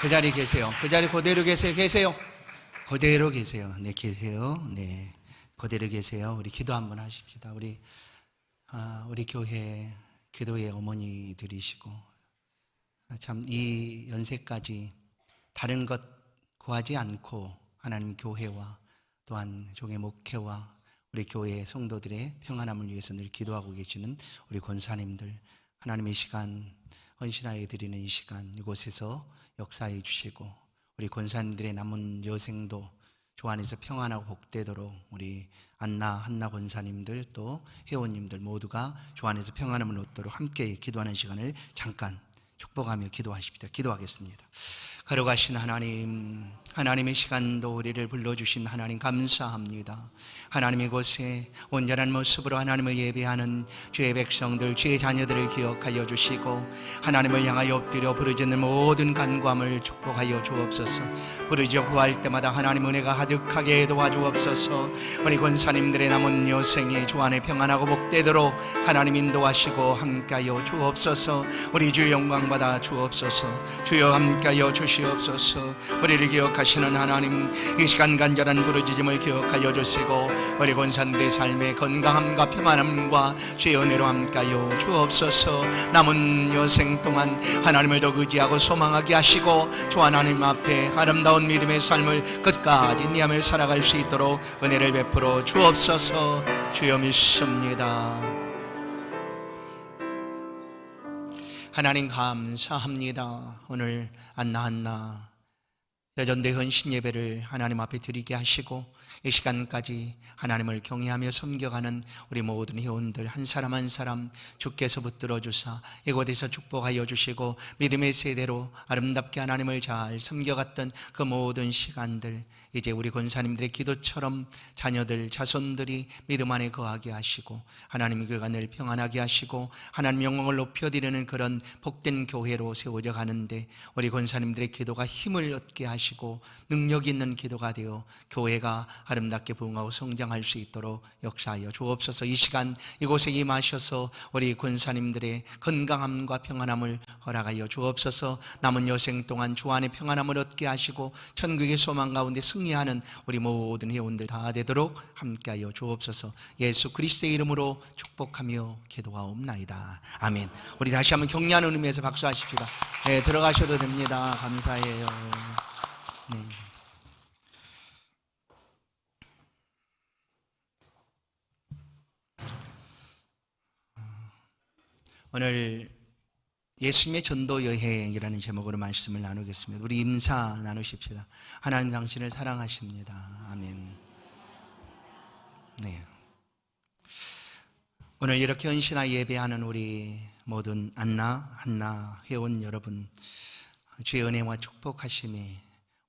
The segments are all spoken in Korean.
그 자리에 계세요. 그 자리 그대로 계세요. 계세요. 그대로 계세요. 네, 계세요. 네, 그대로 계세요. 우리 기도 한번 하십시다. 우리 교회 기도의 어머니들이시고, 참 이 연세까지 다른 것 구하지 않고 하나님 교회와 또한 종의 목회와 우리 교회 성도들의 평안함을 위해서 늘 기도하고 계시는 우리 권사님들, 하나님의 시간 헌신하여 드리는 이 시간 이곳에서 역사해 주시고, 우리 권사님들의 남은 여생도 주 안에서 평안하고 복되도록 우리 안나 한나 권사님들 또 회원님들 모두가 주 안에서 평안함을 얻도록 함께 기도하는 시간을 잠깐 축복하며 기도하십니다. 기도하겠습니다. 걸어가신 하나님, 하나님의 시간도 우리를 불러주신 하나님 감사합니다. 하나님 이곳에 온전한 모습으로 하나님을 예배하는 주의 백성들, 주의 자녀들을 기억하여 주시고 하나님을 향하여 엎드려 부르짖는 모든 간구함을 축복하여 주옵소서. 부르짖어 구할 때마다 하나님 은혜가 가득하게 도와주옵소서. 우리 권사님들의 남은 여생이 주 안에 평안하고 복되도록 하나님 인도하시고 함께하여 주옵소서. 우리 주 영광 받아 주옵소서. 주여 함께하여 주시옵소서. 우리를 기억하시는 하나님, 이 시간 간절한 부르짖음을 기억하여 주시고 우리 권사님들의 삶의 건강함과 평안함과 주의 은혜로 함께하여 주옵소서. 남은 여생 동안 하나님을 더 의지하고 소망하게 하시고 주 하나님 앞에 아름다운 믿음의 삶을 끝까지 인내하며 살아갈 수 있도록 은혜를 베풀어 주옵소서. 주여 믿습니다. 하나님 감사합니다. 오늘 안나 한나 여전대 헌신 예배를 하나님 앞에 드리게 하시고 이 시간까지 하나님을 경외하며 섬겨가는 우리 모든 회원들 한 사람 한 사람 주께서 붙들어 주사 이곳에서 축복하여 주시고 믿음의 세대로 아름답게 하나님을 잘 섬겨갔던 그 모든 시간들, 이제 우리 권사님들의 기도처럼 자녀들 자손들이 믿음 안에 거하게 하시고 하나님의 교회가 늘 평안하게 하시고 하나님 영광을 높여드리는 그런 복된 교회로 세워져 가는데 우리 권사님들의 기도가 힘을 얻게 하시고 능력 있는 기도가 되어 교회가 아름답게 부흥하고 성장할 수 있도록 역사하여 주옵소서. 이 시간 이곳에 임하셔서 우리 권사님들의 건강함과 평안함을 허락하여 주옵소서. 남은 여생 동안 주 안에 평안함을 얻게 하시고 천국의 소망 가운데 승리하는 우리 모든 회원들 다 되도록 함께하여 주옵소서. 예수 그리스도의 이름으로 축복하며 기도하옵나이다. 아멘. 우리 다시 한번 격려하는 의미에서 박수하십시다. 네, 들어가셔도 됩니다. 감사해요. 네. 오늘 예수님의 전도 여행이라는 제목으로 말씀을 나누겠습니다. 우리 임사 나누십시다. 하나님 당신을 사랑하십니다. 아멘. 네. 오늘 이렇게 헌신하 예배하는 우리 모든 안나 한나 회원 여러분, 주의 은혜와 축복하심이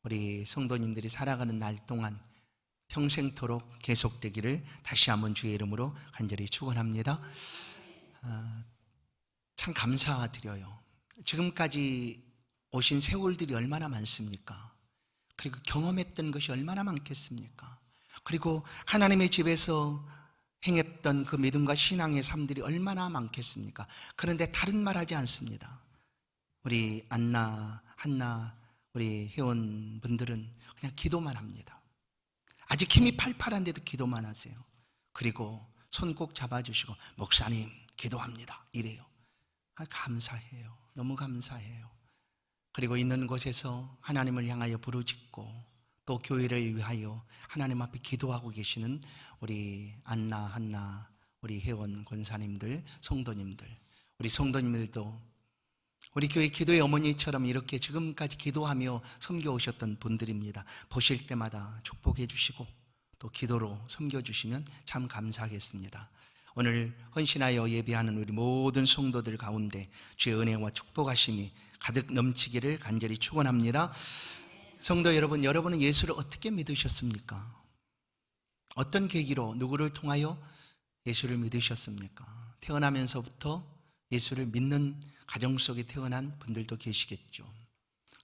우리 성도님들이 살아가는 날 동안 평생토록 계속되기를 다시 한번 주의 이름으로 간절히 축원합니다. 참 감사드려요. 지금까지 오신 세월들이 얼마나 많습니까? 그리고 경험했던 것이 얼마나 많겠습니까? 그리고 하나님의 집에서 행했던 그 믿음과 신앙의 삶들이 얼마나 많겠습니까? 그런데 다른 말 하지 않습니다. 우리 안나, 한나, 우리 회원분들은 그냥 기도만 합니다. 아직 힘이 팔팔한데도 기도만 하세요. 그리고 손 꼭 잡아주시고 목사님 기도합니다 이래요. 감사해요. 너무 감사해요. 그리고 있는 곳에서 하나님을 향하여 부르짖고 또 교회를 위하여 하나님 앞에 기도하고 계시는 우리 안나 한나 우리 회원 권사님들 성도님들, 우리 성도님들도 우리 교회 기도의 어머니처럼 이렇게 지금까지 기도하며 섬겨오셨던 분들입니다. 보실 때마다 축복해 주시고 또 기도로 섬겨주시면 참 감사하겠습니다. 오늘 헌신하여 예배하는 우리 모든 성도들 가운데 주의 은혜와 축복하심이 가득 넘치기를 간절히 축원합니다. 성도 여러분, 여러분은 예수를 어떻게 믿으셨습니까? 어떤 계기로 누구를 통하여 예수를 믿으셨습니까? 태어나면서부터 예수를 믿는 가정 속에 태어난 분들도 계시겠죠.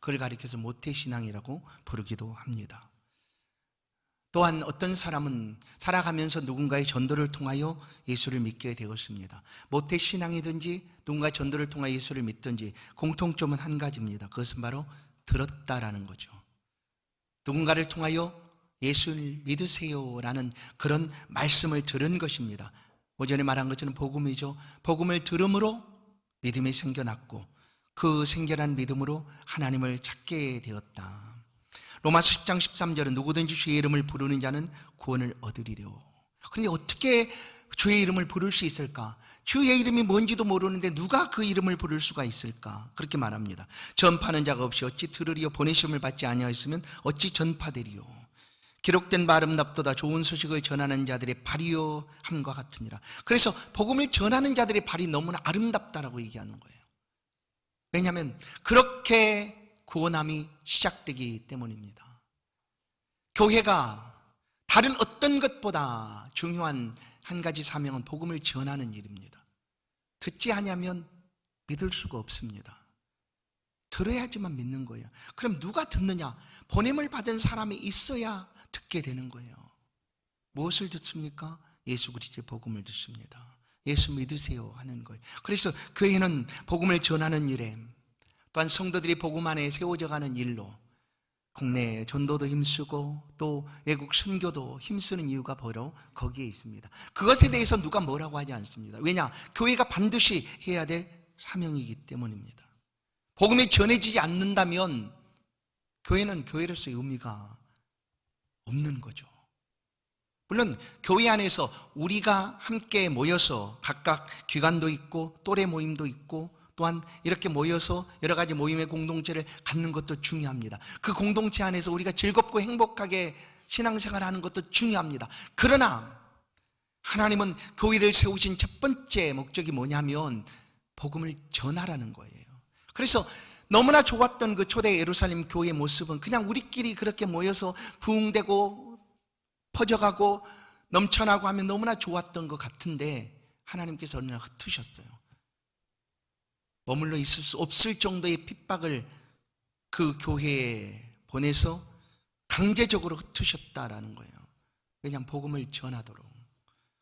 그걸 가리켜서 모태신앙이라고 부르기도 합니다. 또한 어떤 사람은 살아가면서 누군가의 전도를 통하여 예수를 믿게 되었습니다. 모태신앙이든지 누군가의 전도를 통하여 예수를 믿든지 공통점은 한 가지입니다. 그것은 바로 들었다라는 거죠. 누군가를 통하여 예수를 믿으세요라는 그런 말씀을 들은 것입니다. 오전에 말한 것처럼 복음이죠. 복음을 들음으로 믿음이 생겨났고 그 생겨난 믿음으로 하나님을 찾게 되었다. 로마서 10장 13절은 누구든지 주의 이름을 부르는 자는 구원을 얻으리려. 그런데 어떻게 주의 이름을 부를 수 있을까? 주의 이름이 뭔지도 모르는데 누가 그 이름을 부를 수가 있을까? 그렇게 말합니다. 전파하는 자가 없이 어찌 들으리요? 보내심을 받지 아니하였으면 어찌 전파되리요? 기록된 바 아름답도다. 좋은 소식을 전하는 자들의 발이요 함과 같으니라. 그래서 복음을 전하는 자들의 발이 너무나 아름답다라고 얘기하는 거예요. 왜냐하면 그렇게 구원함이 시작되기 때문입니다. 교회가 다른 어떤 것보다 중요한 한 가지 사명은 복음을 전하는 일입니다. 듣지 않으면 믿을 수가 없습니다. 들어야지만 믿는 거예요. 그럼 누가 듣느냐? 보냄을 받은 사람이 있어야 듣게 되는 거예요. 무엇을 듣습니까? 예수 그리스도의 복음을 듣습니다. 예수 믿으세요 하는 거예요. 그래서 교회는 복음을 전하는 일에, 또한 성도들이 복음 안에 세워져 가는 일로 국내 전도도 힘쓰고 또 외국 선교도 힘쓰는 이유가 바로 거기에 있습니다. 그것에 대해서 누가 뭐라고 하지 않습니다. 왜냐? 교회가 반드시 해야 될 사명이기 때문입니다. 복음이 전해지지 않는다면 교회는 교회로서의 의미가 없는 거죠. 물론 교회 안에서 우리가 함께 모여서 각각 기관도 있고 또래 모임도 있고 또한 이렇게 모여서 여러 가지 모임의 공동체를 갖는 것도 중요합니다. 그 공동체 안에서 우리가 즐겁고 행복하게 신앙생활하는 것도 중요합니다. 그러나 하나님은 교회를 세우신 첫 번째 목적이 뭐냐면 복음을 전하라는 거예요. 그래서 너무나 좋았던 그 초대 예루살렘 교회의 모습은 그냥 우리끼리 그렇게 모여서 부흥되고 퍼져가고 넘쳐나고 하면 너무나 좋았던 것 같은데 하나님께서 어느 날 흩으셨어요. 머물러 있을 수 없을 정도의 핍박을 그 교회에 보내서 강제적으로 흩으셨다라는 거예요. 왜냐하면 복음을 전하도록.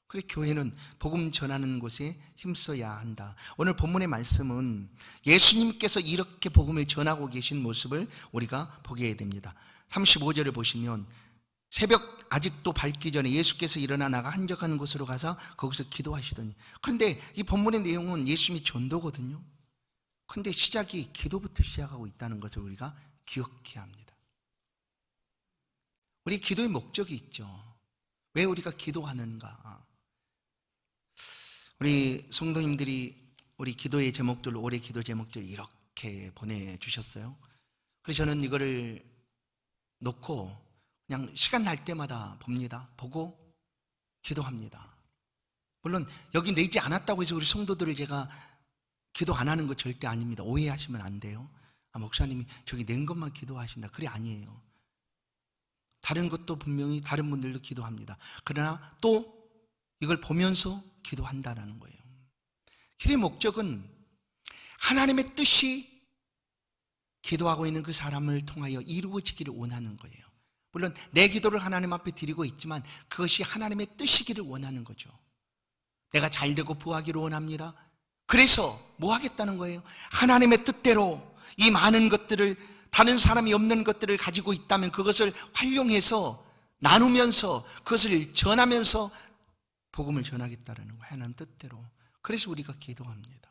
그래서 교회는 복음 전하는 곳에 힘써야 한다. 오늘 본문의 말씀은 예수님께서 이렇게 복음을 전하고 계신 모습을 우리가 보게 됩니다. 35절을 보시면 새벽 아직도 밝기 전에 예수께서 일어나 나가 한적한 곳으로 가서 거기서 기도하시더니, 그런데 이 본문의 내용은 예수님이 전도거든요. 그런데 시작이 기도부터 시작하고 있다는 것을 우리가 기억해야 합니다. 우리 기도의 목적이 있죠. 왜 우리가 기도하는가? 우리 성도님들이 우리 기도의 제목들, 올해 기도 제목들 이렇게 보내주셨어요. 그래서 저는 이거를 놓고 그냥 시간 날 때마다 봅니다. 보고 기도합니다. 물론 여기 내지 않았다고 해서 우리 성도들을 제가 기도 안 하는 거 절대 아닙니다. 오해하시면 안 돼요. 목사님이 저기 낸 것만 기도하신다. 그래 아니에요. 다른 것도 분명히 다른 분들도 기도합니다. 그러나 또 이걸 보면서 기도한다는 거예요. 기도의 목적은 하나님의 뜻이 기도하고 있는 그 사람을 통하여 이루어지기를 원하는 거예요. 물론 내 기도를 하나님 앞에 드리고 있지만 그것이 하나님의 뜻이기를 원하는 거죠. 내가 잘되고 부하기를 원합니다. 그래서 뭐 하겠다는 거예요? 하나님의 뜻대로 이 많은 것들을, 다른 사람이 없는 것들을 가지고 있다면 그것을 활용해서 나누면서 그것을 전하면서 복음을 전하겠다는 거예요. 하나님 뜻대로. 그래서 우리가 기도합니다.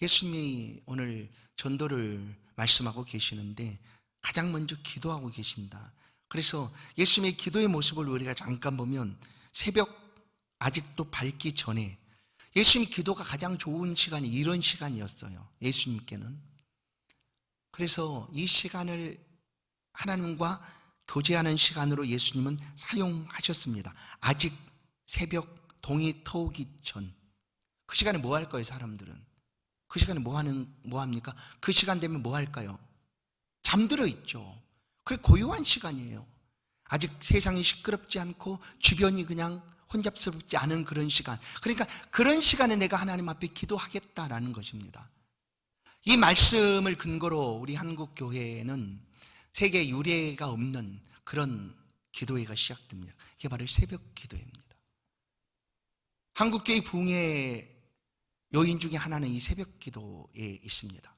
예수님이 오늘 전도를 말씀하고 계시는데 가장 먼저 기도하고 계신다. 그래서 예수님의 기도의 모습을 우리가 잠깐 보면 새벽 아직도 밝기 전에 예수님 기도가 가장 좋은 시간이 이런 시간이었어요. 예수님께는. 그래서 이 시간을 하나님과 교제하는 시간으로 예수님은 사용하셨습니다. 아직 새벽 동이 터오기 전. 그 시간에 뭐 할 거예요, 사람들은? 그 시간에 뭐 합니까? 그 시간 되면 뭐 할까요? 잠들어 있죠. 그게 고요한 시간이에요. 아직 세상이 시끄럽지 않고 주변이 그냥 혼잡스럽지 않은 그런 시간. 그러니까 그런 시간에 내가 하나님 앞에 기도하겠다라는 것입니다. 이 말씀을 근거로 우리 한국 교회에는 세계 유례가 없는 그런 기도회가 시작됩니다. 이게 바로 새벽 기도회입니다. 한국교회 부흥의 요인 중에 하나는 이 새벽 기도에 있습니다.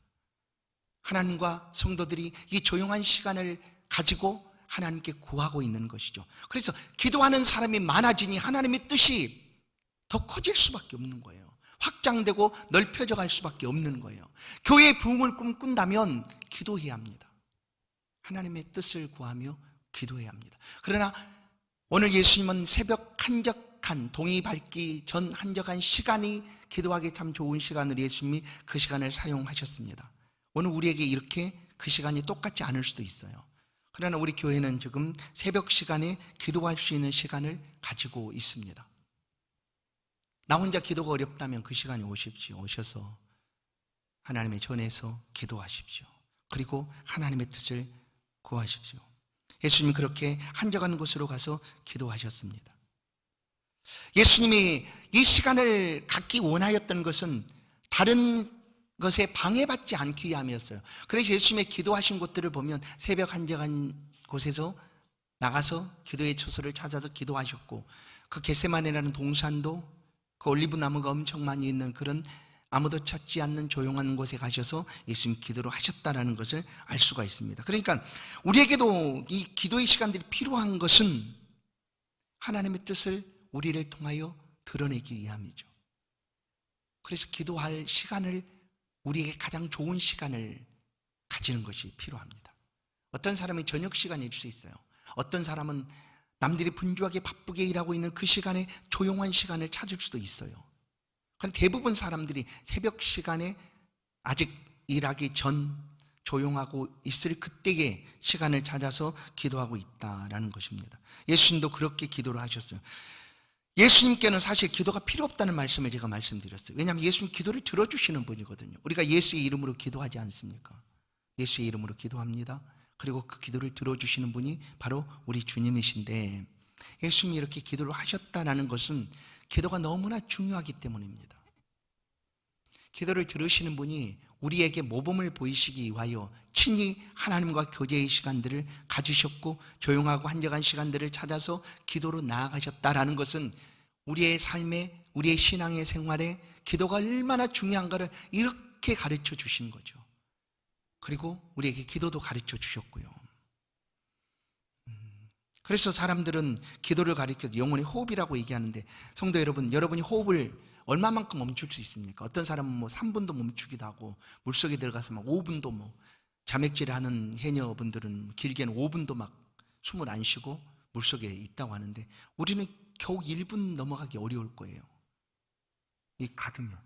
하나님과 성도들이 이 조용한 시간을 가지고 하나님께 구하고 있는 것이죠. 그래서 기도하는 사람이 많아지니 하나님의 뜻이 더 커질 수밖에 없는 거예요. 확장되고 넓혀져 갈 수밖에 없는 거예요. 교회의 부흥을 꿈꾼다면 기도해야 합니다. 하나님의 뜻을 구하며 기도해야 합니다. 그러나 오늘 예수님은 새벽 한적한 동이 밝기 전 한적한 시간이 기도하기 참 좋은 시간으로 예수님이 그 시간을 사용하셨습니다. 오늘 우리에게 이렇게 그 시간이 똑같지 않을 수도 있어요. 그러나 우리 교회는 지금 새벽 시간에 기도할 수 있는 시간을 가지고 있습니다. 나 혼자 기도가 어렵다면 그 시간에 오십시오. 오셔서 하나님의 전에서 기도하십시오. 그리고 하나님의 뜻을 구하십시오. 예수님이 그렇게 한적한 곳으로 가서 기도하셨습니다. 예수님이 이 시간을 갖기 원하였던 것은 다른 것에 방해받지 않기 위함이었어요. 그래서 예수님의 기도하신 곳들을 보면 새벽 한적한 곳에서 나가서 기도의 처소를 찾아서 기도하셨고, 그 겟세마네라는 동산도 그 올리브 나무가 엄청 많이 있는 그런 아무도 찾지 않는 조용한 곳에 가셔서 예수님 기도를 하셨다는 것을 알 수가 있습니다. 그러니까 우리에게도 이 기도의 시간들이 필요한 것은 하나님의 뜻을 우리를 통하여 드러내기 위함이죠. 그래서 기도할 시간을, 우리에게 가장 좋은 시간을 가지는 것이 필요합니다. 어떤 사람이 저녁 시간일 수 있어요. 어떤 사람은 남들이 분주하게 바쁘게 일하고 있는 그 시간에 조용한 시간을 찾을 수도 있어요. 그런데 대부분 사람들이 새벽 시간에 아직 일하기 전 조용하고 있을 그때의 시간을 찾아서 기도하고 있다라는 것입니다. 예수님도 그렇게 기도를 하셨어요. 예수님께는 사실 기도가 필요 없다는 말씀을 제가 말씀드렸어요. 왜냐하면 예수님 기도를 들어주시는 분이거든요. 우리가 예수의 이름으로 기도하지 않습니까? 예수의 이름으로 기도합니다. 그리고 그 기도를 들어주시는 분이 바로 우리 주님이신데, 예수님이 이렇게 기도를 하셨다는 것은 기도가 너무나 중요하기 때문입니다. 기도를 들으시는 분이 우리에게 모범을 보이시기 위하여 친히 하나님과 교제의 시간들을 가지셨고 조용하고 한적한 시간들을 찾아서 기도로 나아가셨다라는 것은 우리의 삶에, 우리의 신앙의 생활에 기도가 얼마나 중요한가를 이렇게 가르쳐 주신 거죠. 그리고 우리에게 기도도 가르쳐 주셨고요. 그래서 사람들은 기도를 가리켜서 영혼의 호흡이라고 얘기하는데, 성도 여러분, 여러분이 호흡을 얼마만큼 멈출 수 있습니까? 어떤 사람은 뭐 3분도 멈추기도 하고, 물속에 들어가서 막 5분도 뭐, 자맥질을 하는 해녀분들은 길게는 5분도 막 숨을 안 쉬고 물속에 있다고 하는데, 우리는 겨우 1분 넘어가기 어려울 거예요. 이 가두면,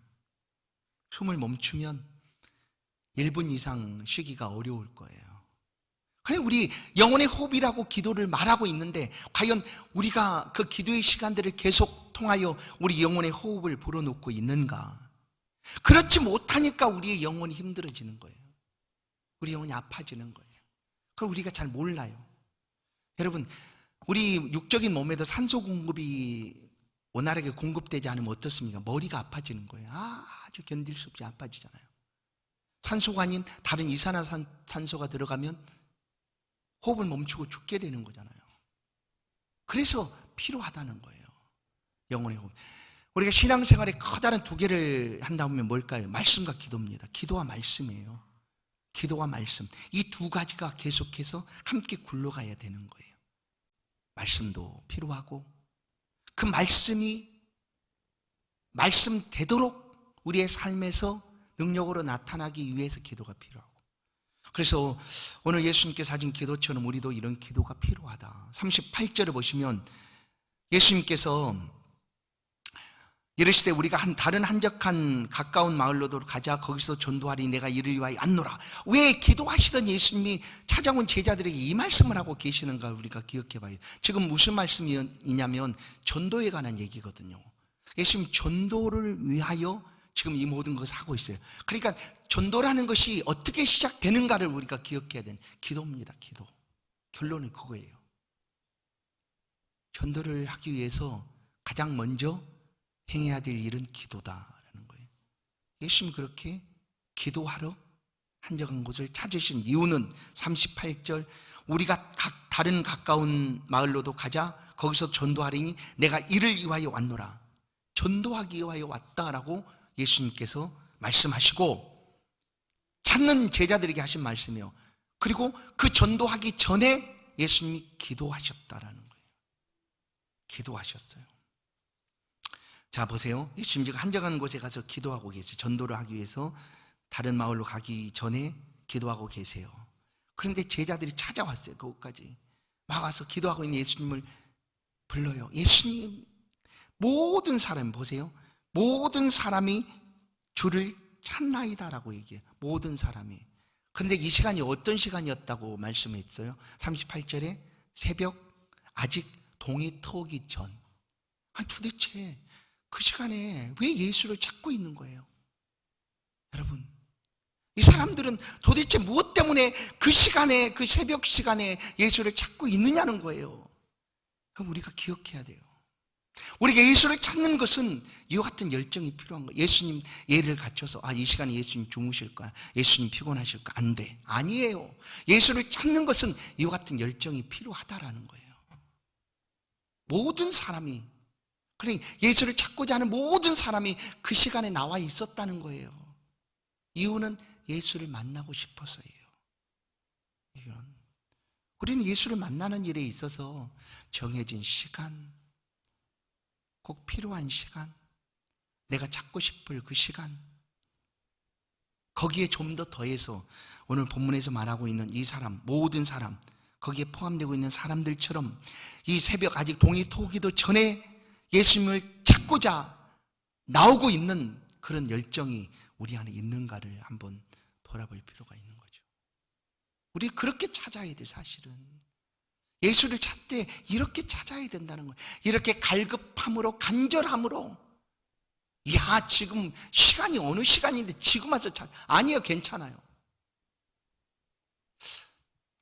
숨을 멈추면 1분 이상 쉬기가 어려울 거예요. 그냥 우리 영혼의 호흡이라고 기도를 말하고 있는데, 과연 우리가 그 기도의 시간들을 계속 통하여 우리 영혼의 호흡을 불어넣고 있는가? 그렇지 못하니까 우리의 영혼이 힘들어지는 거예요. 우리 영혼이 아파지는 거예요. 그걸 우리가 잘 몰라요. 여러분, 우리 육적인 몸에도 산소 공급이 원활하게 공급되지 않으면 어떻습니까? 머리가 아파지는 거예요. 아주 견딜 수 없이 아파지잖아요. 산소가 아닌 다른 이산화탄소가 들어가면 호흡을 멈추고 죽게 되는 거잖아요. 그래서 필요하다는 거예요. 영혼의 호흡. 우리가 신앙생활에 커다란 두 개를 한다면 뭘까요? 말씀과 기도입니다. 기도와 말씀이에요. 기도와 말씀. 이 두 가지가 계속해서 함께 굴러가야 되는 거예요. 말씀도 필요하고, 그 말씀이 말씀되도록 우리의 삶에서 능력으로 나타나기 위해서 기도가 필요하고, 그래서 오늘 예수님께서 하신 기도처럼 우리도 이런 기도가 필요하다. 38절을 보시면 예수님께서 이르시되 우리가 다른 한적한 가까운 마을로도 가자. 거기서 전도하리. 내가 이를 위하여 안노라. 왜 기도하시던 예수님이 찾아온 제자들에게 이 말씀을 하고 계시는가 우리가 기억해 봐요. 지금 무슨 말씀이냐면 전도에 관한 얘기거든요. 예수님 전도를 위하여 지금 이 모든 것을 하고 있어요. 그러니까 전도라는 것이 어떻게 시작되는가를 우리가 기억해야 되는 기도입니다. 기도. 결론은 그거예요. 전도를 하기 위해서 가장 먼저 행해야 될 일은 기도다라는 거예요. 예수님이 그렇게 기도하러 한적한 곳을 찾으신 이유는 38절 우리가 다른 가까운 마을로도 가자. 거기서 전도하리니 내가 이를 위하여 왔노라. 전도하기 위하여 왔다라고 예수님께서 말씀하시고, 찾는 제자들에게 하신 말씀이요. 그리고 그 전도하기 전에 예수님이 기도하셨다라는 거예요. 기도하셨어요. 자, 보세요. 예수님 지금 한적한 곳에 가서 기도하고 계세요. 전도를 하기 위해서 다른 마을로 가기 전에 기도하고 계세요. 그런데 제자들이 찾아왔어요. 그곳까지 막 와서 기도하고 있는 예수님을 불러요. 예수님, 모든 사람, 보세요, 모든 사람이 주를 찾나이다라고 얘기해요. 모든 사람이. 그런데 이 시간이 어떤 시간이었다고 말씀했어요? 38절에 새벽 아직 동이 트오기 전. 도대체 그 시간에 왜 예수를 찾고 있는 거예요? 여러분, 이 사람들은 도대체 무엇 때문에 그 시간에, 그 새벽 시간에 예수를 찾고 있느냐는 거예요. 그럼 우리가 기억해야 돼요. 우리가 예수를 찾는 것은 이와 같은 열정이 필요한 거예요. 예수님 예를 갖춰서 이 시간에 예수님 주무실 거야, 예수님 피곤하실 거야, 안 돼. 아니에요. 예수를 찾는 것은 이와 같은 열정이 필요하다라는 거예요. 모든 사람이, 그러니 예수를 찾고자 하는 모든 사람이 그 시간에 나와 있었다는 거예요. 이유는 예수를 만나고 싶어서예요. 우리는 예수를 만나는 일에 있어서 정해진 시간, 꼭 필요한 시간, 내가 찾고 싶을 그 시간, 거기에 좀 더 더해서 오늘 본문에서 말하고 있는 이 사람, 모든 사람, 거기에 포함되고 있는 사람들처럼 이 새벽 아직 동이 트오기도 전에 예수님을 찾고자 나오고 있는 그런 열정이 우리 안에 있는가를 한번 돌아볼 필요가 있는 거죠. 우리 그렇게 찾아야 돼. 사실은 예수를 찾되 이렇게 찾아야 된다는 거예요. 이렇게 갈급함으로, 간절함으로. 지금 시간이 어느 시간인데 지금 와서 아니에요. 괜찮아요.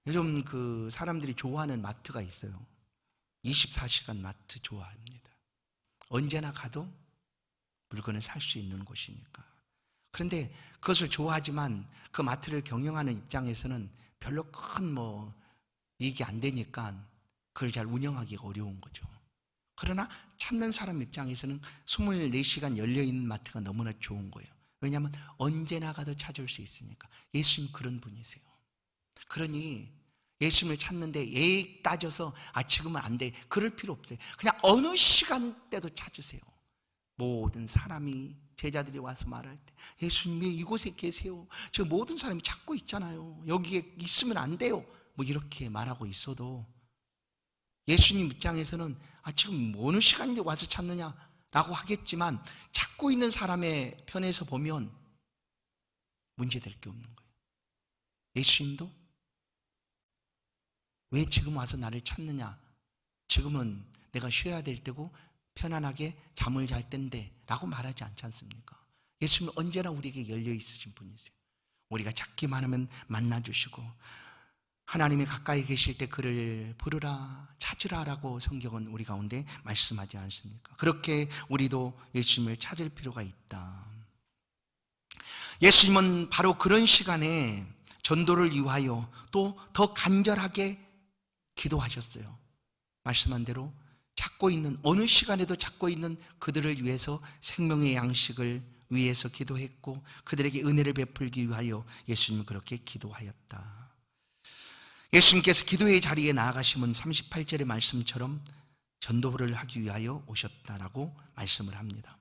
요즘 그 사람들이 좋아하는 마트가 있어요. 24시간 마트 좋아합니다. 언제나 가도 물건을 살 수 있는 곳이니까. 그런데 그것을 좋아하지만 그 마트를 경영하는 입장에서는 별로 큰 이익이 안 되니까 그걸 잘 운영하기가 어려운 거죠. 그러나 찾는 사람 입장에서는 24시간 열려있는 마트가 너무나 좋은 거예요. 왜냐하면 언제나 가도 찾을 수 있으니까. 예수님 그런 분이세요. 그러니 예수님을 찾는데 예의 따져서 지금은 안 돼, 그럴 필요 없어요. 그냥 어느 시간대도 찾으세요. 모든 사람이, 제자들이 와서 말할 때 예수님이 이곳에 계세요, 지금 모든 사람이 찾고 있잖아요, 여기에 있으면 안 돼요, 이렇게 말하고 있어도 예수님 입장에서는 지금 어느 시간인데 와서 찾느냐라고 하겠지만 찾고 있는 사람의 편에서 보면 문제될 게 없는 거예요. 예수님도 왜 지금 와서 나를 찾느냐, 지금은 내가 쉬어야 될 때고 편안하게 잠을 잘 때인데 라고 말하지 않지 않습니까? 예수님은 언제나 우리에게 열려 있으신 분이세요. 우리가 찾기만 하면 만나주시고, 하나님이 가까이 계실 때 그를 부르라, 찾으라 라고 성경은 우리 가운데 말씀하지 않습니까? 그렇게 우리도 예수님을 찾을 필요가 있다. 예수님은 바로 그런 시간에 전도를 위하여 또 더 간절하게 기도하셨어요. 말씀한 대로 찾고 있는, 어느 시간에도 찾고 있는 그들을 위해서 생명의 양식을 위해서 기도했고, 그들에게 은혜를 베풀기 위하여 예수님은 그렇게 기도하였다. 예수님께서 기도의 자리에 나아가시면 38절의 말씀처럼 전도를 하기 위하여 오셨다라고 말씀을 합니다.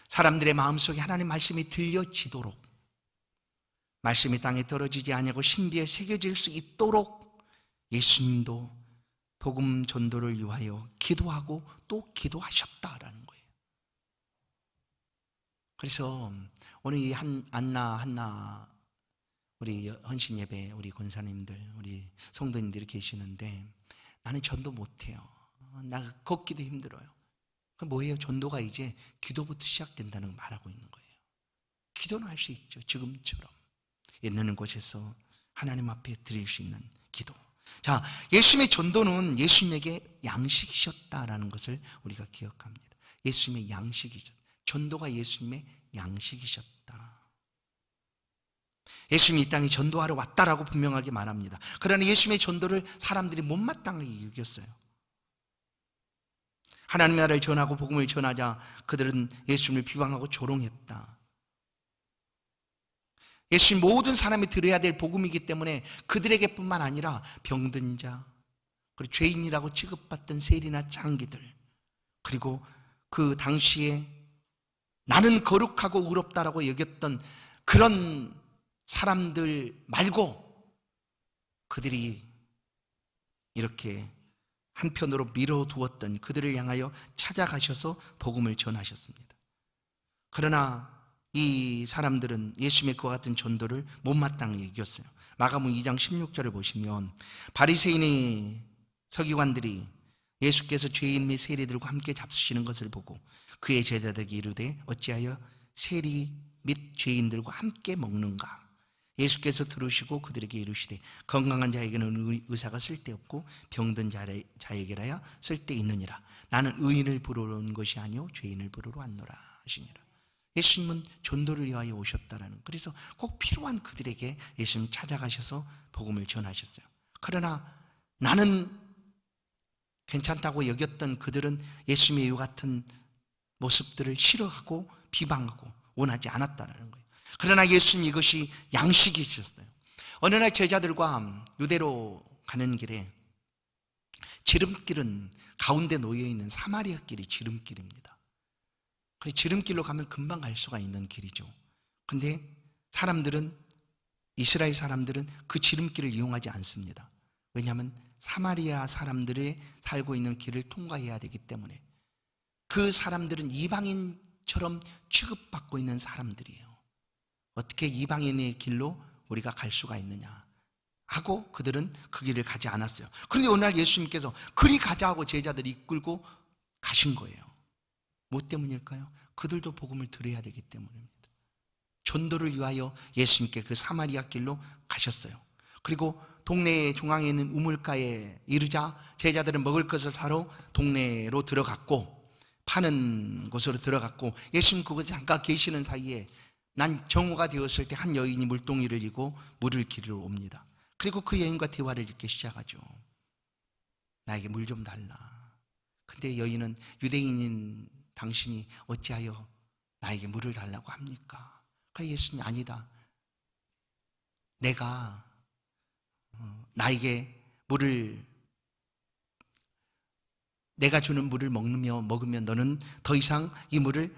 사람들의 마음속에 하나님의 말씀이 들려지도록, 말씀이 땅에 떨어지지 아니하고 신비에 새겨질 수 있도록 예수님도 복음 전도를 위하여 기도하고 또 기도하셨다라는 거예요. 그래서 오늘 이 한나 우리 헌신 예배, 우리 권사님들, 우리 성도님들이 계시는데 나는 전도 못해요, 나 걷기도 힘들어요. 뭐예요? 전도가 이제 기도부터 시작된다는 말하고 있는 거예요. 기도는 할 수 있죠. 지금처럼 있는 곳에서 하나님 앞에 드릴 수 있는 기도. 자, 예수님의 전도는 예수님에게 양식이셨다라는 것을 우리가 기억합니다. 예수님의 양식이셨다. 전도가 예수님의 양식이셨다. 예수님이 이 땅에 전도하러 왔다라고 분명하게 말합니다. 그러나 예수님의 전도를 사람들이 못마땅하게 여겼어요. 하나님의 나라를 전하고 복음을 전하자 그들은 예수님을 비방하고 조롱했다. 예수님 모든 사람이 들어야 될 복음이기 때문에 그들에게뿐만 아니라 병든 자, 그리고 죄인이라고 취급받던 세리나 창기들, 그리고 그 당시에 나는 거룩하고 의롭다라고 여겼던 그런 사람들 말고 그들이 이렇게 한편으로 미뤄두었던 그들을 향하여 찾아가셔서 복음을 전하셨습니다. 그러나 이 사람들은 예수님의 그와 같은 전도를 못마땅히 여겼어요. 마가복음 2장 16절을 보시면 바리새인의 서기관들이 예수께서 죄인 및 세리들과 함께 잡수시는 것을 보고 그의 제자들에게 이르되 어찌하여 세리 및 죄인들과 함께 먹는가? 예수께서 들으시고 그들에게 이르시되 건강한 자에게는 의사가 쓸데없고 병든 자에게라야 쓸데있느니라. 나는 의인을 부르러 온 것이 아니요 죄인을 부르러 왔노라 하시니라. 예수님은 전도를 위하여 오셨다라는, 그래서 꼭 필요한 그들에게 예수님 찾아가셔서 복음을 전하셨어요. 그러나 나는 괜찮다고 여겼던 그들은 예수님의 이 같은 모습들을 싫어하고 비방하고 원하지 않았다는 거예요. 그러나 예수님 이것이 양식이셨어요. 어느 날 제자들과 유대로 가는 길에 지름길은 가운데 놓여있는 사마리아 길이 지름길입니다. 지름길로 가면 금방 갈 수가 있는 길이죠. 근데 사람들은, 이스라엘 사람들은 그 지름길을 이용하지 않습니다. 왜냐하면 사마리아 사람들이 살고 있는 길을 통과해야 되기 때문에. 그 사람들은 이방인처럼 취급받고 있는 사람들이에요. 어떻게 이방인의 길로 우리가 갈 수가 있느냐 하고 그들은 그 길을 가지 않았어요. 그런데 어느 날 예수님께서 그리 가자고 제자들이 이끌고 가신 거예요. 뭐 때문일까요? 그들도 복음을 들어야 되기 때문입니다. 전도를 위하여 예수님께 그 사마리아 길로 가셨어요. 그리고 동네 중앙에 있는 우물가에 이르자 제자들은 먹을 것을 사러 동네로 들어갔고, 파는 곳으로 들어갔고, 예수님 그곳에 잠깐 계시는 사이에 난 정오가 되었을 때 한 여인이 물동이를 지고 물을 기르러 옵니다. 그리고 그 여인과 대화를 이렇게 시작하죠. 나에게 물 좀 달라. 근데 여인은 유대인인 당신이 어찌하여 나에게 물을 달라고 합니까? 그래 예수님이 아니다. 내가 나에게 내가 주는 물을 먹으면 너는 더 이상 이 물을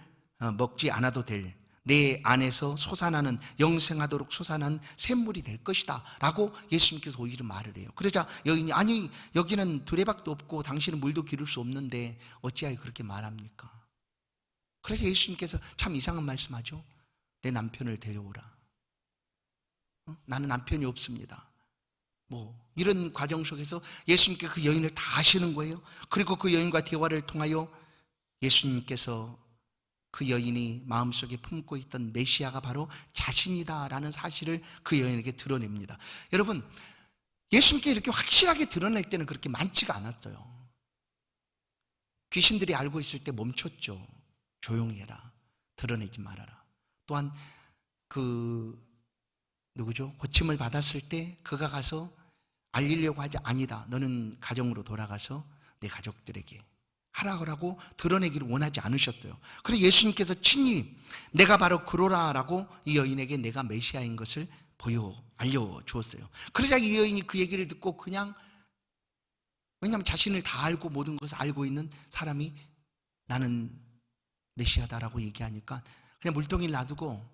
먹지 않아도 될, 내 안에서 솟아나는 영생하도록 솟아난 샘물이 될 것이다 라고 예수님께서 오히려 말을 해요. 그러자 여인이 아니 여기는 두레박도 없고 당신은 물도 기를 수 없는데 어찌하여 그렇게 말합니까? 그래서 예수님께서 참 이상한 말씀하죠. 내 남편을 데려오라. 나는 남편이 없습니다. 이런 과정 속에서 예수님께 그 여인을 다 아시는 거예요. 그리고 그 여인과 대화를 통하여 예수님께서 그 여인이 마음속에 품고 있던 메시아가 바로 자신이다라는 사실을 그 여인에게 드러냅니다. 여러분, 예수님께 이렇게 확실하게 드러낼 때는 그렇게 많지가 않았어요. 귀신들이 알고 있을 때 멈췄죠. 조용히 해라. 드러내지 말아라. 또한 고침을 받았을 때 그가 가서 알리려고 하지 아니다. 너는 가정으로 돌아가서 내 가족들에게 하라고 드러내기를 원하지 않으셨어요. 그래서 예수님께서 친히 내가 바로 그로라라고 이 여인에게 내가 메시아인 것을 알려주었어요. 그러자 이 여인이 그 얘기를 듣고 왜냐하면 자신을 다 알고 모든 것을 알고 있는 사람이 나는 메시아다라고 얘기하니까 그냥 물동이를 놔두고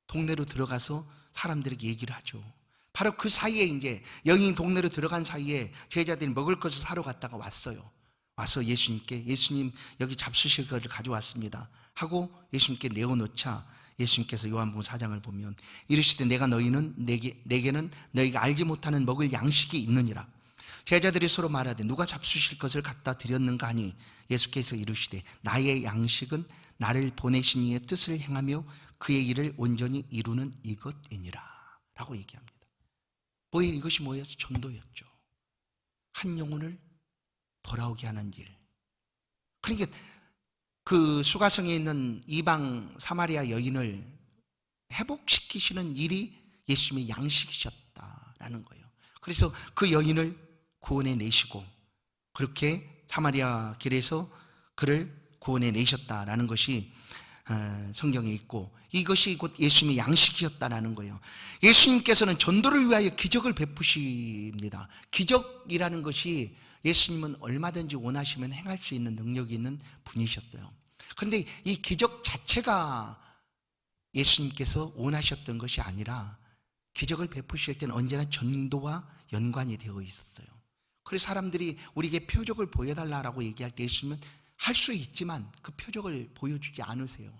동네로 들어가서 사람들에게 얘기를 하죠. 바로 그 사이에 이제 여인이 동네로 들어간 사이에 제자들이 먹을 것을 사러 갔다가 와서 예수님께 예수님 여기 잡수실 것을 가져왔습니다 하고 예수님께 내어놓자 예수님께서 요한복음 4장을 보면 이르시되 내게는 너희가 알지 못하는 먹을 양식이 있느니라. 제자들이 서로 말하되 누가 잡수실 것을 갖다 드렸는가 하니 예수께서 이르시되 나의 양식은 나를 보내신 이의 뜻을 행하며 그의 일을 온전히 이루는 이것이니라 라고 얘기합니다. 이것이 뭐였죠? 전도였죠. 한 영혼을 돌아오게 하는 일. 그러니까 그 수가성에 있는 이방 사마리아 여인을 회복시키시는 일이 예수님의 양식이셨다라는 거예요. 그래서 그 여인을 구원해 내시고 그렇게 사마리아 길에서 그를 구원해 내셨다라는 것이 성경에 있고, 이것이 곧 예수님의 양식이었다라는 거예요. 예수님께서는 전도를 위하여 기적을 베푸십니다. 기적이라는 것이 예수님은 얼마든지 원하시면 행할 수 있는 능력이 있는 분이셨어요. 그런데 이 기적 자체가 예수님께서 원하셨던 것이 아니라 기적을 베푸실 때는 언제나 전도와 연관이 되어 있었어요. 그래서 사람들이 우리에게 표적을 보여달라고 얘기할 때 예수님은 할 수 있지만 그 표적을 보여주지 않으세요.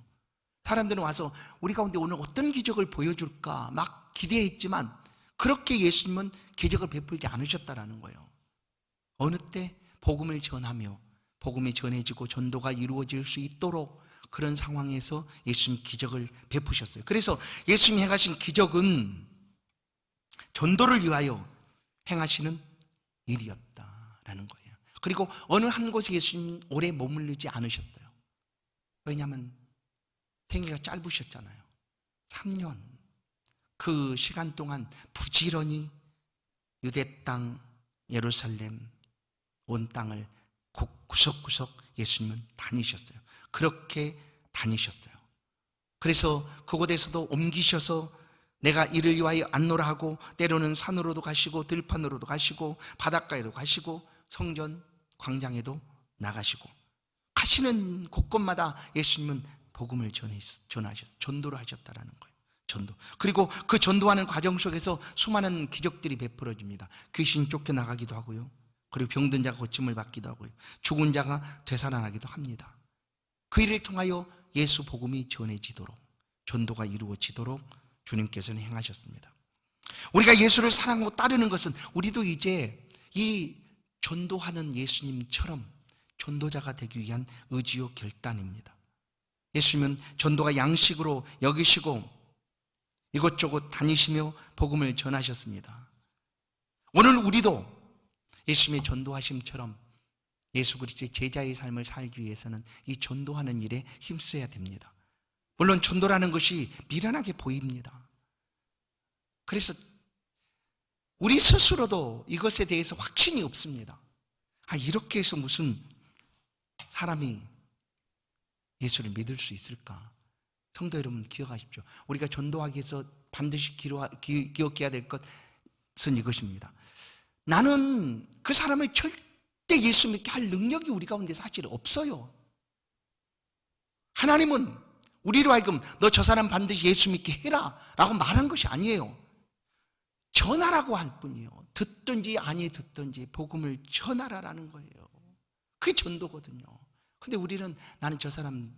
사람들은 와서 우리 가운데 오늘 어떤 기적을 보여줄까 막 기대했지만 그렇게 예수님은 기적을 베풀지 않으셨다라는 거예요. 어느 때 복음을 전하며 복음이 전해지고 전도가 이루어질 수 있도록 그런 상황에서 예수님 기적을 베푸셨어요. 그래서 예수님이 행하신 기적은 전도를 위하여 행하시는 일이었다라는 거예요. 그리고 어느 한 곳에 예수님 오래 머물르지 않으셨어요. 왜냐하면 생애가 짧으셨잖아요. 3년. 그 시간 동안 부지런히 유대 땅, 예루살렘, 온 땅을 구석구석 예수님은 다니셨어요. 그렇게 다니셨어요. 그래서 그곳에서도 옮기셔서 내가 이를 위하여 안노라 하고 때로는 산으로도 가시고 들판으로도 가시고 바닷가에도 가시고 성전 광장에도 나가시고 가시는 곳곳마다 예수님은 복음을 전하셨어요. 전도를 하셨다라는 거예요. 전도. 그리고 그 전도하는 과정 속에서 수많은 기적들이 베풀어집니다. 귀신 쫓겨나가기도 하고요. 그리고 병든 자가 고침을 받기도 하고요. 죽은 자가 되살아나기도 합니다. 그 일을 통하여 예수 복음이 전해지도록 전도가 이루어지도록 주님께서는 행하셨습니다. 우리가 예수를 사랑하고 따르는 것은 우리도 이제 이 전도하는 예수님처럼 전도자가 되기 위한 의지요 결단입니다. 예수님은 전도가 양식으로 여기시고 이곳저곳 다니시며 복음을 전하셨습니다. 오늘 우리도 예수님의 전도하심처럼 예수 그리스도의 제자의 삶을 살기 위해서는 이 전도하는 일에 힘써야 됩니다. 물론 전도라는 것이 미련하게 보입니다. 그래서 우리 스스로도 이것에 대해서 확신이 없습니다. 이렇게 해서 무슨 사람이 예수를 믿을 수 있을까? 성도 여러분 기억하십시오. 우리가 전도하기 위해서 반드시 기억해야 될 것은 이것입니다. 나는 그 사람을 절대 예수 믿게 할 능력이 우리 가운데 사실 없어요. 하나님은 우리로 하여금 너 저 사람 반드시 예수 믿게 해라 라고 말한 것이 아니에요. 전하라고 할 뿐이에요. 듣든지 아니 듣든지 복음을 전하라라는 거예요. 그게 전도거든요. 근데 우리는 나는 저 사람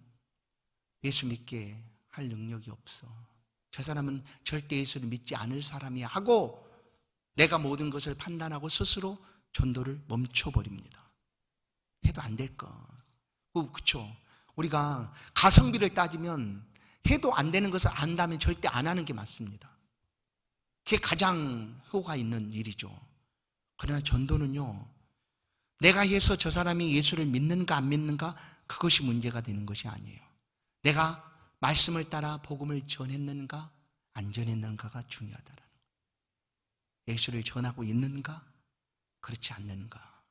예수 믿게 할 능력이 없어. 저 사람은 절대 예수를 믿지 않을 사람이야 하고 내가 모든 것을 판단하고 스스로 전도를 멈춰버립니다. 해도 안 될 거. 그렇죠. 우리가 가성비를 따지면 해도 안 되는 것을 안다면 절대 안 하는 게 맞습니다. 그게 가장 효과가 있는 일이죠. 그러나 전도는요, 내가 해서 저 사람이 예수를 믿는가 안 믿는가 그것이 문제가 되는 것이 아니에요. 내가 말씀을 따라 복음을 전했는가 안 전했는가가 중요하다라는 거예요. 예수를 전하고 있는가 그렇지 않는가.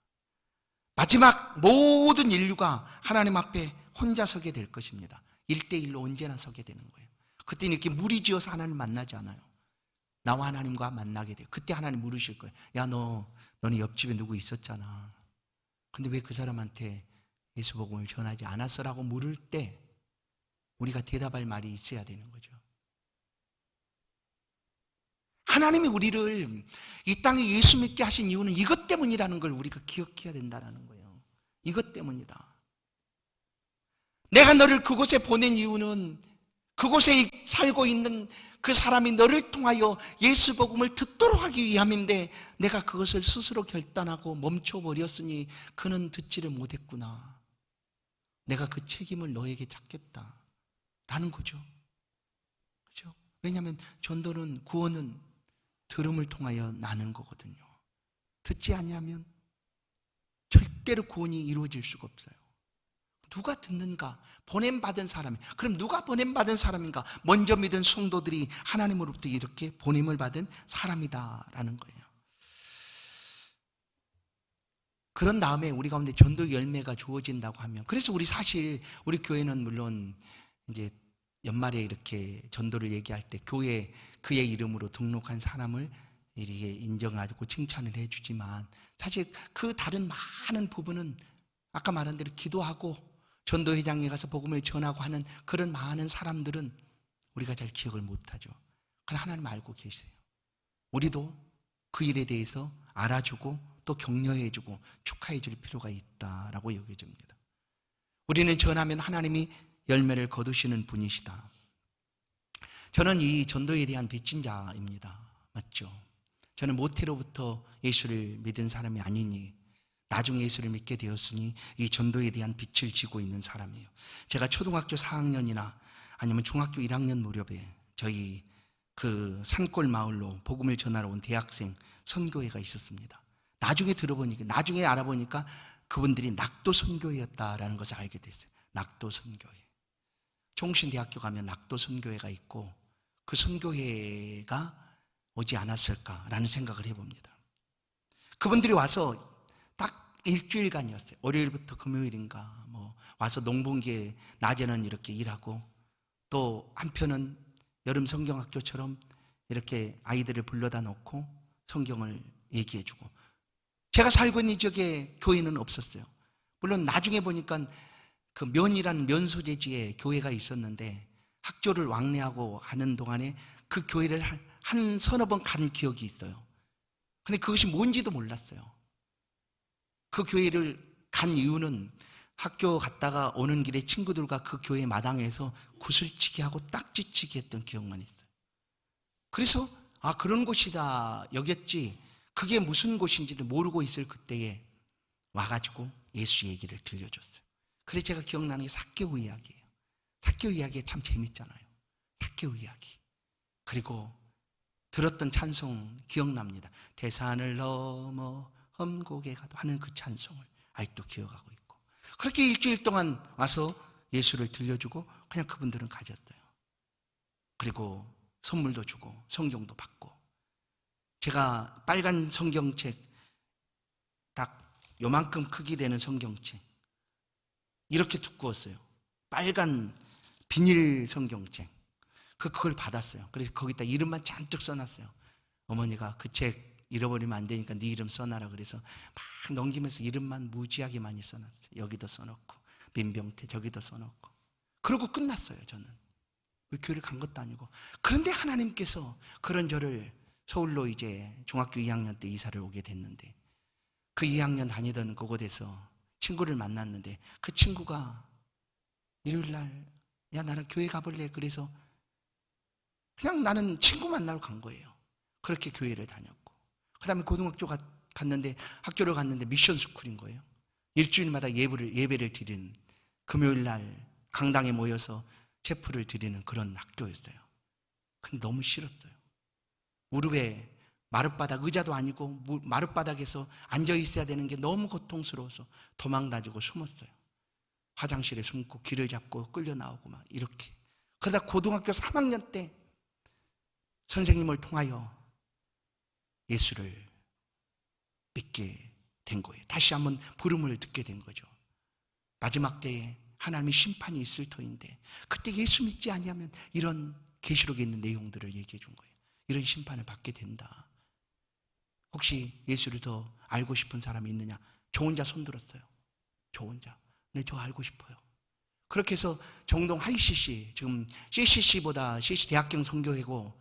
마지막 모든 인류가 하나님 앞에 혼자 서게 될 것입니다. 1대1로 언제나 서게 되는 거예요. 그때는 이렇게 무리지어서 하나님 만나지 않아요. 나와 하나님과 만나게 돼요. 그때 하나님 물으실 거예요. 야, 너는 옆집에 누구 있었잖아. 근데 왜 그 사람한테 예수 복음을 전하지 않았어? 라고 물을 때 우리가 대답할 말이 있어야 되는 거죠. 하나님이 우리를 이 땅에 예수 믿게 하신 이유는 이것 때문이라는 걸 우리가 기억해야 된다는 거예요. 이것 때문이다. 내가 너를 그곳에 보낸 이유는 그곳에 살고 있는 그 사람이 너를 통하여 예수 복음을 듣도록 하기 위함인데 내가 그것을 스스로 결단하고 멈춰버렸으니 그는 듣지를 못했구나. 내가 그 책임을 너에게 잡겠다 라는 거죠. 그렇죠? 왜냐하면 전도는 구원은 들음을 통하여 나는 거거든요. 듣지 아니하면 절대로 구원이 이루어질 수가 없어요. 누가 듣는가? 보냄받은 사람이. 그럼 누가 보냄받은 사람인가? 먼저 믿은 성도들이 하나님으로부터 이렇게 보냄을 받은 사람이다라는 거예요. 그런 다음에 우리 가운데 전도 열매가 주어진다고 하면, 그래서 우리 사실 우리 교회는 물론 이제 연말에 이렇게 전도를 얘기할 때 교회 그의 이름으로 등록한 사람을 이렇게 인정하고 칭찬을 해주지만 사실 그 다른 많은 부분은 아까 말한 대로 기도하고 전도회장에 가서 복음을 전하고 하는 그런 많은 사람들은 우리가 잘 기억을 못하죠. 그러나 하나님 알고 계세요. 우리도 그 일에 대해서 알아주고 또 격려해주고 축하해줄 필요가 있다라고 여겨집니다. 우리는 전하면 하나님이 열매를 거두시는 분이시다. 저는 이 전도에 대한 빚진 자입니다. 맞죠? 저는 모태로부터 예수를 믿은 사람이 아니니 나중에 예수를 믿게 되었으니 이 전도에 대한 빚을 지고 있는 사람이에요. 제가 초등학교 4학년이나 아니면 중학교 1학년 무렵에 저희 그 산골 마을로 복음을 전하러 온 대학생 선교회가 있었습니다. 나중에 알아보니까 그분들이 낙도 선교회였다라는 것을 알게 됐어요. 낙도 선교회. 총신대학교 가면 낙도 선교회가 있고 그 선교회가 오지 않았을까라는 생각을 해봅니다. 그분들이 와서 딱 일주일간이었어요. 월요일부터 금요일인가 와서 농번기에 낮에는 이렇게 일하고 또 한편은 여름 성경학교처럼 이렇게 아이들을 불러다 놓고 성경을 얘기해주고 제가 살고 있는 지역에 교회는 없었어요. 물론 나중에 보니까 그 면이라는 면소재지에 교회가 있었는데 학교를 왕래하고 하는 동안에 그 교회를 한 서너 번 간 기억이 있어요. 근데 그것이 뭔지도 몰랐어요. 그 교회를 간 이유는 학교 갔다가 오는 길에 친구들과 그 교회 마당에서 구슬치기 하고 딱지치기 했던 기억만 있어요. 그래서 그런 곳이다 여겼지 그게 무슨 곳인지도 모르고 있을 그때에 와가지고 예수 얘기를 들려줬어요. 그래서 제가 기억나는 게 삭개오 이야기예요. 삭개오 이야기가 참 재밌잖아요. 삭개오 이야기. 그리고 들었던 찬송 기억납니다. 대산을 넘어 험곡에 가도 하는 그 찬송을 아직도 기억하고 있고 그렇게 일주일 동안 와서 예수를 들려주고 그냥 그분들은 가졌어요. 그리고 선물도 주고 성경도 받고 제가 빨간 성경책 딱 요만큼 크기 되는 성경책 이렇게 두꺼웠어요. 빨간 비닐 성경책 그걸 받았어요. 그래서 거기다 이름만 잔뜩 써놨어요. 어머니가 그 책 잃어버리면 안 되니까 네 이름 써놔라 그래서 막 넘기면서 이름만 무지하게 많이 써놨어요. 여기도 써놓고 민병태 저기도 써놓고 그러고 끝났어요. 저는 교회를 간 것도 아니고 그런데 하나님께서 그런 저를 서울로 이제 중학교 2학년 때 이사를 오게 됐는데 그 2학년 다니던 그곳에서 친구를 만났는데 그 친구가 일요일날 야 나랑 교회 가볼래 그래서 그냥 나는 친구 만나러 간 거예요. 그렇게 교회를 다녔고 그 다음에 고등학교 갔는데 학교를 갔는데 미션 스쿨인 거예요. 일주일마다 예배를 드리는 금요일날 강당에 모여서 체프를 드리는 그런 학교였어요. 근데 너무 싫었어요. 무릎에 마룻바닥 의자도 아니고 마룻바닥에서 앉아 있어야 되는 게 너무 고통스러워서 도망 다니고 숨었어요. 화장실에 숨고 귀를 잡고 끌려 나오고 막 이렇게. 그러다 고등학교 3학년 때 선생님을 통하여 예수를 믿게 된 거예요. 다시 한번 부름을 듣게 된 거죠. 마지막 때에 하나님의 심판이 있을 터인데 그때 예수 믿지 아니하면 이런 계시록에 있는 내용들을 얘기해 준 거예요. 이런 심판을 받게 된다. 혹시 예수를 더 알고 싶은 사람이 있느냐? 저 혼자 손 들었어요. 저 혼자. 네, 저 알고 싶어요. 그렇게 해서 정동 하이CC, 지금 CCC보다 CC 대학경 선교회고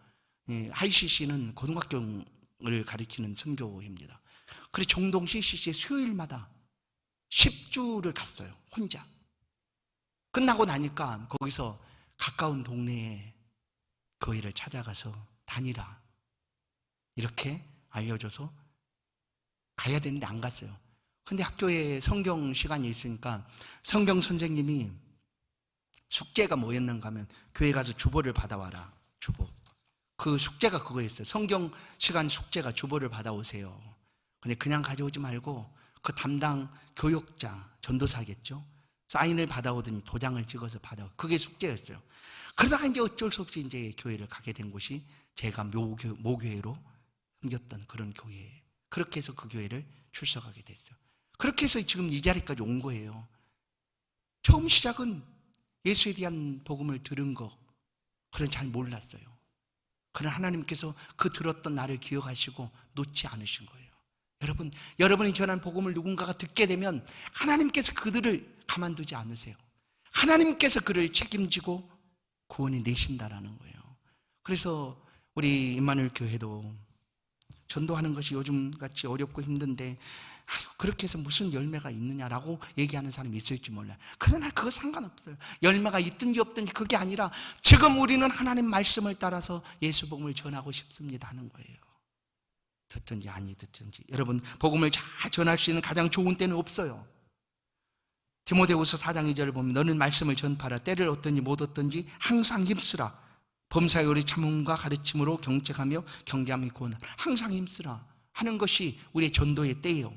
하이CC는 고등학교를 가리키는 선교회입니다. 그래서 정동 CCC에 수요일마다 10주를 갔어요. 혼자. 끝나고 나니까 거기서 가까운 동네에 교회를 찾아가서 다니라. 이렇게 알려줘서 가야 되는데 안 갔어요. 근데 학교에 성경 시간이 있으니까 성경 선생님이 숙제가 뭐였는가 하면 교회 가서 주보를 받아와라. 주보. 그 숙제가 그거였어요. 성경 시간 숙제가 주보를 받아오세요. 근데 그냥 가져오지 말고 그 담당 교육자, 전도사겠죠? 사인을 받아오더니 도장을 찍어서 받아오. 그게 숙제였어요. 그러다가 이제 어쩔 수 없이 이제 교회를 가게 된 곳이 제가 모교회로 섬겼던 그런 교회예요. 그렇게 해서 그 교회를 출석하게 됐어요. 그렇게 해서 지금 이 자리까지 온 거예요. 처음 시작은 예수에 대한 복음을 들은 거 그런 잘 몰랐어요. 그러나 하나님께서 그 들었던 나를 기억하시고 놓지 않으신 거예요. 여러분이 전한 복음을 누군가가 듣게 되면 하나님께서 그들을 가만두지 않으세요. 하나님께서 그를 책임지고 구원해 내신다라는 거예요. 그래서 우리 임마누엘 교회도 전도하는 것이 요즘같이 어렵고 힘든데 그렇게 해서 무슨 열매가 있느냐라고 얘기하는 사람이 있을지 몰라요. 그러나 그거 상관없어요. 열매가 있든지 없든지 그게 아니라 지금 우리는 하나님 말씀을 따라서 예수 복음을 전하고 싶습니다 하는 거예요. 듣든지 아니 듣든지. 여러분, 복음을 잘 전할 수 있는 가장 좋은 때는 없어요. 디모데후서 4장 2절을 보면 너는 말씀을 전파하라. 때를 얻든지 못 얻든지 항상 힘쓰라. 범사의 우리 참음과 가르침으로 경책하며 경계하며 구원하라. 항상 힘쓰라 하는 것이 우리의 전도의 때예요.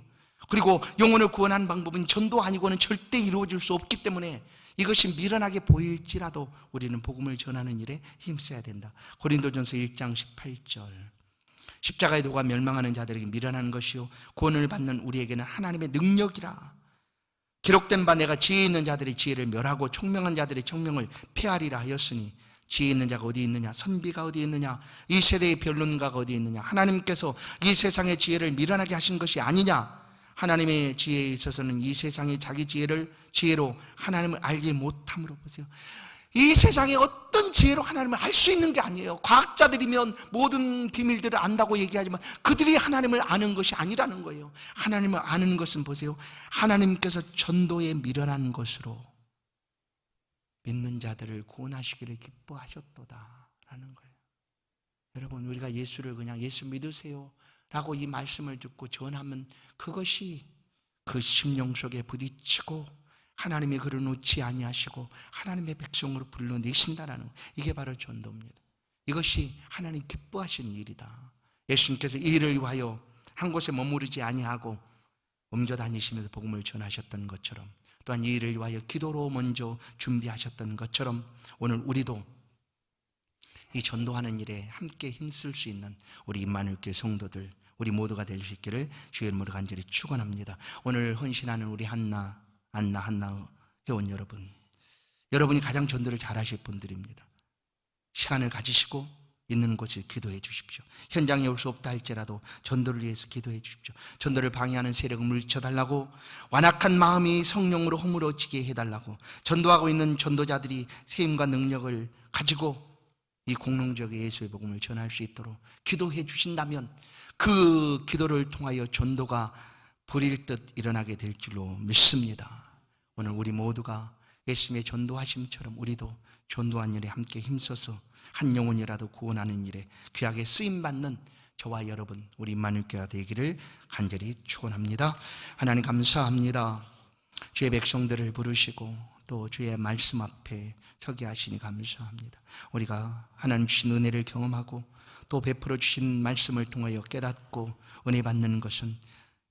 그리고 영혼을 구원하는 방법은 전도 아니고는 절대 이루어질 수 없기 때문에 이것이 미련하게 보일지라도 우리는 복음을 전하는 일에 힘써야 된다. 고린도전서 1장 18절. 십자가의 도가 멸망하는 자들에게 미련한 것이요 구원을 받는 우리에게는 하나님의 능력이라. 기록된 바 내가 지혜 있는 자들의 지혜를 멸하고 총명한 자들의 총명을 폐하리라 하였으니 지혜 있는 자가 어디 있느냐? 선비가 어디 있느냐? 이 세대의 변론가가 어디 있느냐? 하나님께서 이 세상의 지혜를 미련하게 하신 것이 아니냐? 하나님의 지혜에 있어서는 이 세상의 자기 지혜로 하나님을 알지 못함으로. 보세요. 이 세상에 어떤 지혜로 하나님을 알 수 있는 게 아니에요. 과학자들이면 모든 비밀들을 안다고 얘기하지만 그들이 하나님을 아는 것이 아니라는 거예요. 하나님을 아는 것은 보세요. 하나님께서 전도에 미련한 것으로 믿는 자들을 구원하시기를 기뻐하셨도다 라는 거예요. 여러분, 우리가 예수를 그냥 예수 믿으세요 라고 이 말씀을 듣고 전하면 그것이 그 심령 속에 부딪히고 하나님이 그를 놓지 아니하시고 하나님의 백성으로 불러내신다라는 거예요. 이게 바로 전도입니다. 이것이 하나님 기뻐하시는 일이다. 예수님께서 이 일을 위하여 한 곳에 머무르지 아니하고 옮겨 다니시면서 복음을 전하셨던 것처럼, 또한 이 일을 위하여 기도로 먼저 준비하셨던 것처럼 오늘 우리도 이 전도하는 일에 함께 힘쓸 수 있는 우리 임마누엘 교회 성도들, 우리 모두가 될 수 있기를 주의 이름으로 간절히 축원합니다. 오늘 헌신하는 우리 안나 회원 여러분, 여러분이 가장 전도를 잘하실 분들입니다. 시간을 가지시고 있는 곳에 기도해 주십시오. 현장에 올 수 없다 할지라도 전도를 위해서 기도해 주십시오. 전도를 방해하는 세력을 물리쳐달라고, 완악한 마음이 성령으로 허물어지게 해달라고, 전도하고 있는 전도자들이 세임과 능력을 가지고 이 공동적인 예수의 복음을 전할 수 있도록 기도해 주신다면 그 기도를 통하여 전도가 불일 듯 일어나게 될 줄로 믿습니다. 오늘 우리 모두가 예수님의 전도하심처럼 우리도 전도한 일에 함께 힘써서 한 영혼이라도 구원하는 일에 귀하게 쓰임받는 저와 여러분, 우리 임마누엘 교회가 되기를 간절히 축원합니다. 하나님 감사합니다. 주의 백성들을 부르시고 또 주의 말씀 앞에 서게 하시니 감사합니다. 우리가 하나님 주신 은혜를 경험하고 또 베풀어 주신 말씀을 통하여 깨닫고 은혜 받는 것은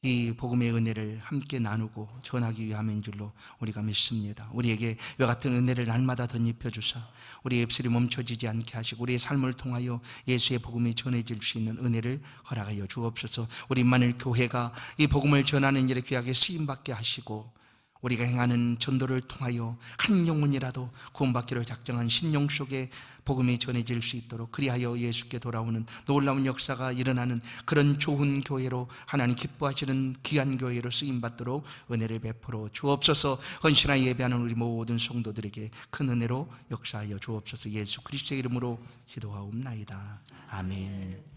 이 복음의 은혜를 함께 나누고 전하기 위함인 줄로 우리가 믿습니다. 우리에게 이와 같은 은혜를 날마다 덧입혀 주사 우리의 입술이 멈춰지지 않게 하시고 우리의 삶을 통하여 예수의 복음이 전해질 수 있는 은혜를 허락하여 주옵소서. 우리 임마누엘 교회가 이 복음을 전하는 일에 귀하게 쓰임받게 하시고 우리가 행하는 전도를 통하여 한 영혼이라도 구원받기로 작정한 심령 속에 복음이 전해질 수 있도록, 그리하여 예수께 돌아오는 놀라운 역사가 일어나는 그런 좋은 교회로, 하나님 기뻐하시는 귀한 교회로 쓰임받도록 은혜를 베풀어 주옵소서. 헌신하여 예배하는 우리 모든 성도들에게 큰 은혜로 역사하여 주옵소서. 예수 그리스도의 이름으로 기도하옵나이다. 아멘.